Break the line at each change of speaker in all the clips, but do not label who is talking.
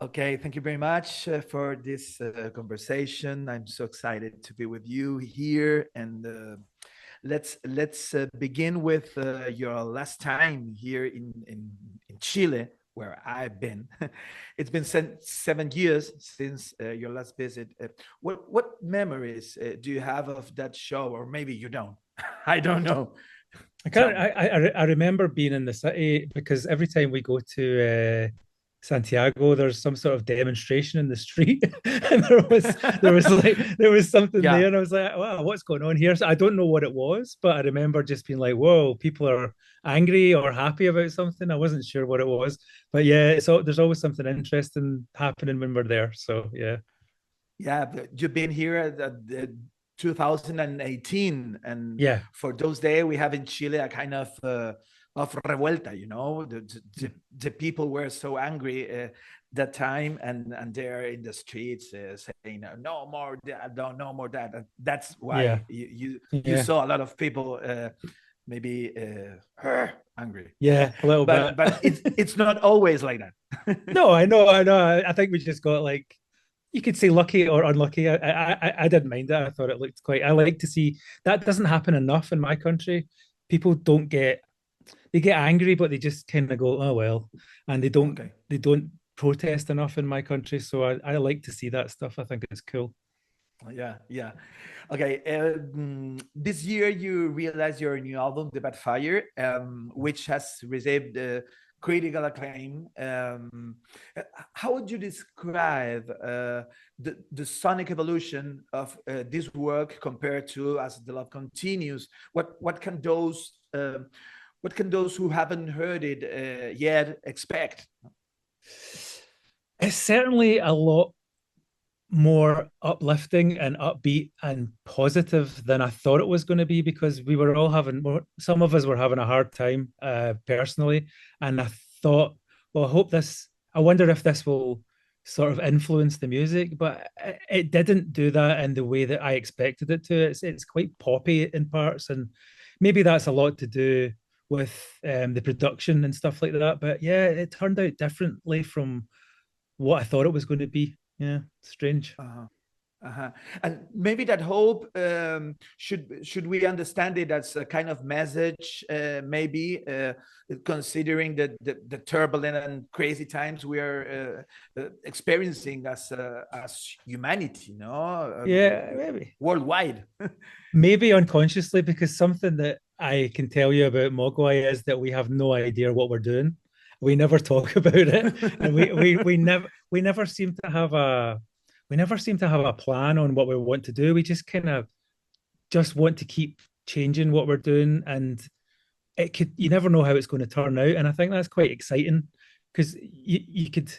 Okay, thank you very much for this conversation. I'm so excited to be with you here, and let's begin with your last time here in Chile, where I've been. It's been 7 years since your last visit. What memories do you have of that show, or maybe you don't? I don't know.
I
Tell
can't.
me.
I remember being in the city because every time we go to Santiago, there's some sort of demonstration in the street, and there was something there,
Yeah.
and I was like, "Wow, what's going on here?" So I don't know what it was, but I remember just being like, "Whoa, people are angry or happy about something." I wasn't sure what it was, but yeah, so there's always something interesting happening when we're there. So yeah,
Yeah, you've been here at the 2018, and
yeah,
for those days we have in Chile a kind of revuelta. The people were so angry that time, and they're in the streets saying no more that, no more that. And that's
yeah,
why you
yeah,
saw a lot of people maybe angry.
yeah, a little bit.
But it's not always like that.
No, I know, I know. I think we just got like you could say lucky or unlucky. I didn't mind it. I thought it looked quite. I like to see that doesn't happen enough in my country. People don't get they get angry, but they just kind of go, oh well, and
Okay.
they don't protest enough in my country. So I like to see that stuff. I think it's cool.
Yeah, yeah. Okay. This year you realized your new album, The Bad Fire, which has received critical acclaim. How would you describe the sonic evolution of this work compared to As the Love Continues? What can those who haven't heard it yet expect?
It's certainly a lot more uplifting and upbeat and positive than I thought it was going to be because we were all having some of us were having a hard time personally, and I thought, well, I wonder if this will sort of influence the music, but it didn't do that in the way that I expected it to. It's quite poppy in parts, and maybe that's a lot to do with the production and stuff like that. But yeah, it turned out differently from what I thought it was going to be. Yeah, strange.
Uh-huh. Uh-huh. And maybe that hope should we understand it as a kind of message, maybe considering the turbulent and crazy times we are experiencing as humanity,
Yeah, maybe.
worldwide.
Maybe unconsciously, because something that I can tell you about Mogwai is that we have no idea what we're doing. We never talk about it, and we never seem to have a plan on what we want to do. We just kind of just want to keep changing what we're doing, and you never know how it's going to turn out. And I think that's quite exciting because you could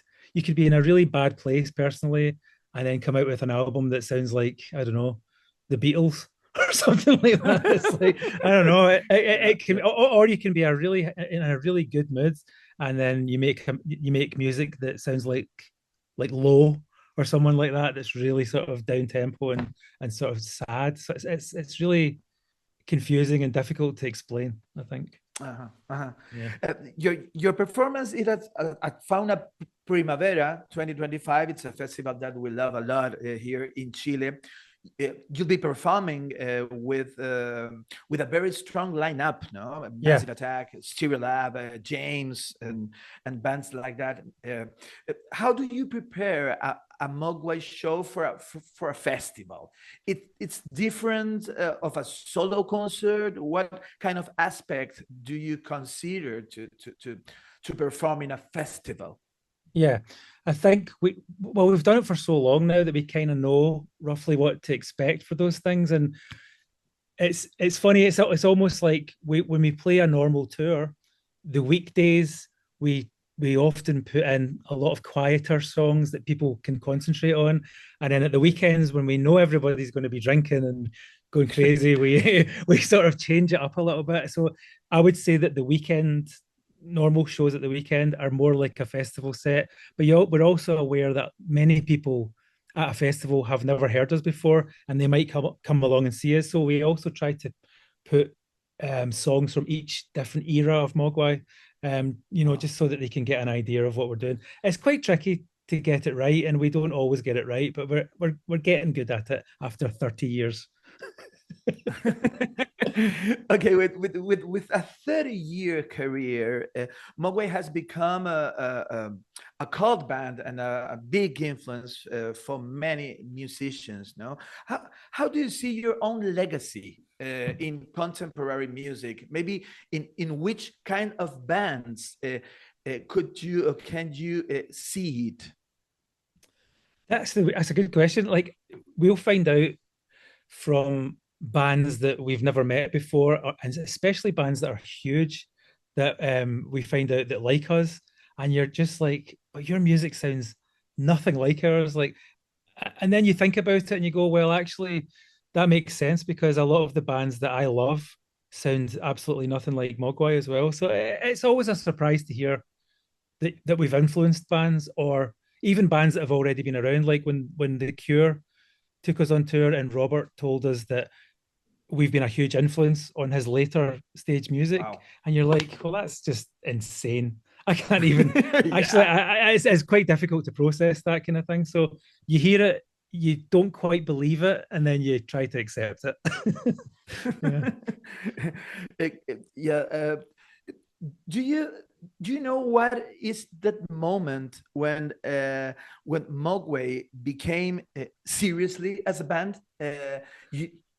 be in a really bad place personally, and then come out with an album that sounds like, I don't know, the Beatles or something like that. It's like, I don't know,
Yeah,
it can,
yeah.
or you can be in a really good mood, and then you make music that sounds like Low or someone like that that's really sort of down tempo and sort of sad. So it's really confusing and difficult to explain, I think.
Uh-huh, uh-huh.
Yeah.
Your performance is at Fauna Primavera 2025. It's a festival that we love a lot here in Chile. You'll be performing with a very strong lineup, no?
Yeah.
Massive Attack, Stereo Lab, James, and bands like that. How do you prepare a Mogwai show for a festival? It's different of a solo concert. What kind of aspect do you consider to perform in a festival?
Yeah, I think we've done it for so long now that we kind of know roughly what to expect for those things, and it's funny. It's almost like when we play a normal tour, the weekdays we often put in a lot of quieter songs that people can concentrate on, and then at the weekends when we know everybody's going to be drinking and going crazy, we sort of change it up a little bit. So I would say that the weekend normal shows at the weekend are more like a festival set, but we're also aware that many people at a festival have never heard us before and they might come along and see us. So we also try to put songs from each different era of Mogwai,
Wow.
just so that they can get an idea of what we're doing. It's quite tricky to get it right, and we don't always get it right, but we're getting good at it after 30 years.
Okay, with a 30-year career, Mogwai has become a cult band and a big influence for many musicians. No, how do you see your own legacy in contemporary music? Maybe in which kind of bands could you or can you see it?
That's a good question. Like, we'll find out from bands that we've never met before, and especially bands that are huge, that we find out that like us, and you're just like, oh, your music sounds nothing like ours. Like, and then you think about it and you go, well, actually, that makes sense, because a lot of the bands that I love sound absolutely nothing like Mogwai as well. So it's always a surprise to hear that we've influenced bands, or even bands that have already been around. Like when The Cure took us on tour and Robert told us that we've been a huge influence on his later stage music.
Wow.
And you're like, well, that's just insane. I can't even
Yeah.
actually, it's quite difficult to process that kind of thing. So you hear it, you don't quite believe it, and then you try to accept it. Yeah.
Yeah. Do you know what is that moment when Mogwai became seriously as a band?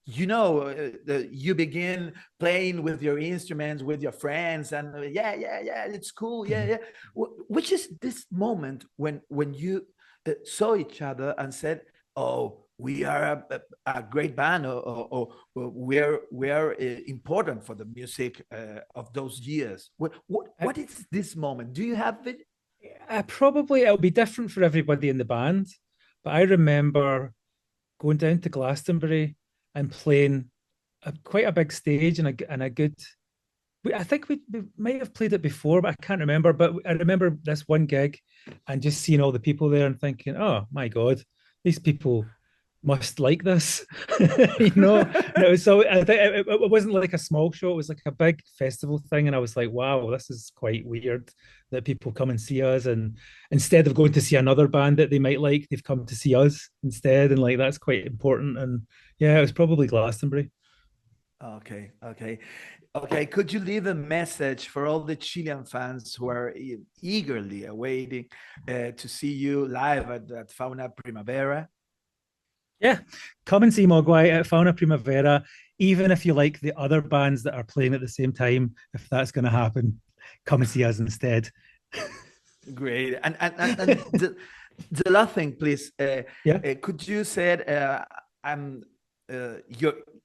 You begin playing with your instruments with your friends, and yeah, it's cool, yeah. Which is this moment when you saw each other and said, oh, we are a great band, or we are important for the music of those years. What is this moment? Do you have it?
Probably it'll be different for everybody in the band, but I remember going down to Glastonbury and playing quite a big stage and a good. I think we might have played it before, but I can't remember. But I remember this one gig and just seeing all the people there and thinking, oh my God, these people must like this. No, so I think it wasn't like a small show, it was like a big festival thing, and I was like, wow, this is quite weird that people come and see us, and instead of going to see another band that they might like, they've come to see us instead, and like that's quite important. And yeah, it was probably Glastonbury.
Okay. Could you leave a message for all the Chilean fans who are eagerly awaiting to see you live at Fauna Primavera?
Yeah, come and see Mogwai at Fauna Primavera, even if you like the other bands that are playing at the same time. If that's going to happen, come and see us instead.
Great. And the last thing, please.
Yeah.
Could you said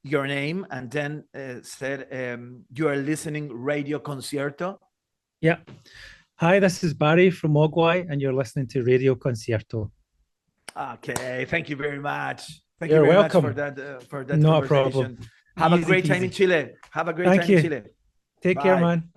your name, and then said you are listening Radio Concierto?
Yeah. Hi, this is Barry from Mogwai, and you're listening to Radio Concierto.
Okay, thank you very much. Thank
You're
you very
welcome.
much for that
No
conversation.
problem.
Have
Easy
a great time
peasy.
in Chile. Have a great
Thank
time
you.
in Chile.
Take care,
Bye.
man.